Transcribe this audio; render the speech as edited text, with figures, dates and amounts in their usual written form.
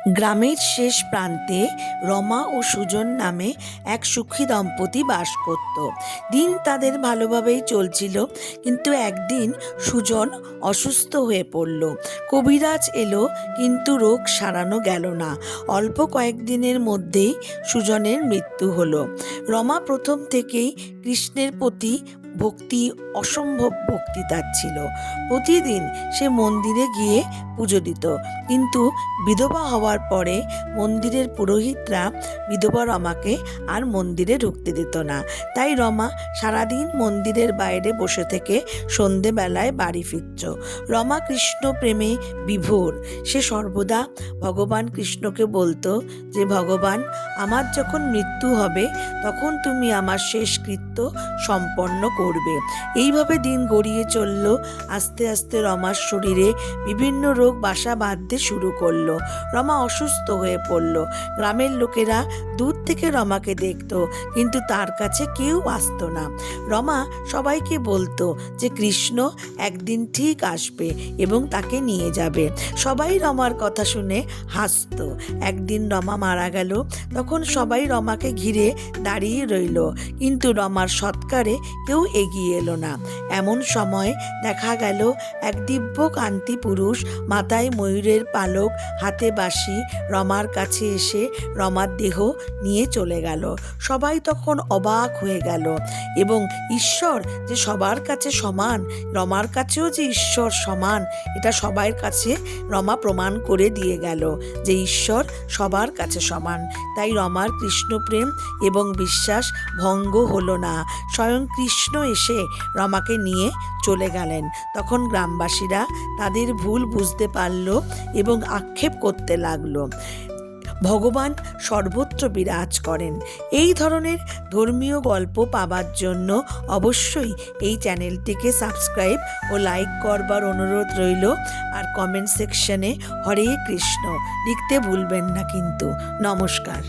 গ্রামের শেষ প্রান্তে রমা ও সুজন নামে এক সুখী দম্পতি বাস করত। দিন তাদের ভালোভাবেই চলছিল, কিন্তু একদিন সুজন অসুস্থ হয়ে পড়ল। কবিরাজ এলো, কিন্তু রোগ সারানো গেল না। অল্প কয়েকদিনের মধ্যেই সুজনের মৃত্যু হলো। রমা প্রথম থেকেই কৃষ্ণের প্রতি অসম্ভব ভক্তি তার ছিল। প্রতিদিন সে মন্দিরে গিয়ে পুজো দিত, কিন্তু বিধবা হওয়ার পরে মন্দিরের পুরোহিতরা বিধবা রমাকে আর মন্দিরে ঢুকতে দিত না। তাই রমা সারাদিন মন্দিরের বাইরে বসে থেকে সন্ধেবেলায় বাড়ি ফিরত। রমা কৃষ্ণ প্রেমে বিভোর। সে সর্বদা ভগবান কৃষ্ণকে বলতো যে, ভগবান, আমার যখন মৃত্যু হবে তখন তুমি আমার শেষকৃত্য সম্পন্ন করবে। এইভাবে দিন গড়িয়ে চলল। আস্তে আস্তে রমার শরীরে বিভিন্ন রোগ বাসা বাঁধতে শুরু করলো। রমা অসুস্থ হয়ে পড়ল। গ্রামের লোকেরা দূর থেকে রমাকে দেখত, কিন্তু তার কাছে কেউ আসতো না। রমা সবাইকে বলতো যে কৃষ্ণ একদিন ঠিক আসবে এবং তাকে নিয়ে যাবে। সবাই রমার কথা শুনে হাসতো। একদিন রমা মারা গেল, তখন সবাই রমাকে ঘিরে দাঁড়িয়ে রইল, কিন্তু রমার সৎকারে কেউ এগিয়ে এলো না। এমন সময় দেখা গেল এক দিব্য কান্তি পুরুষ, মাথায় ময়ূরের পালক, হাতে বাঁশি, রমার কাছে এসে রমার দেহ নিয়ে চলে গেল। সবাই তখন অবাক হয়ে গেল, এবং ঈশ্বর যে সবার কাছে সমান, রমার কাছেও যে ঈশ্বর সমান, এটা সবার কাছে রমা প্রমাণ করে দিয়ে গেল যে ঈশ্বর সবার কাছে সমান। তাই রমার কৃষ্ণপ্রেম এবং বিশ্বাস ভঙ্গ হলো না। স্বয়ং কৃষ্ণ এসে রমাকে নিয়ে চলে গেলেন। তখন গ্রামবাসীরা তাদের ভুল বুঝতে পারল এবং আক্ষেপ করতে লাগলো। ভগবান সর্বত্র বিরাজ করেন। এই ধরনের ধর্মীয় গল্প পাবার জন্য অবশ্যই এই চ্যানেলটিকে সাবস্ক্রাইব ও লাইক করবার অনুরোধ রইল। আর কমেন্ট সেকশনে হরে কৃষ্ণ লিখতে ভুলবেন না কিন্তু। নমস্কার।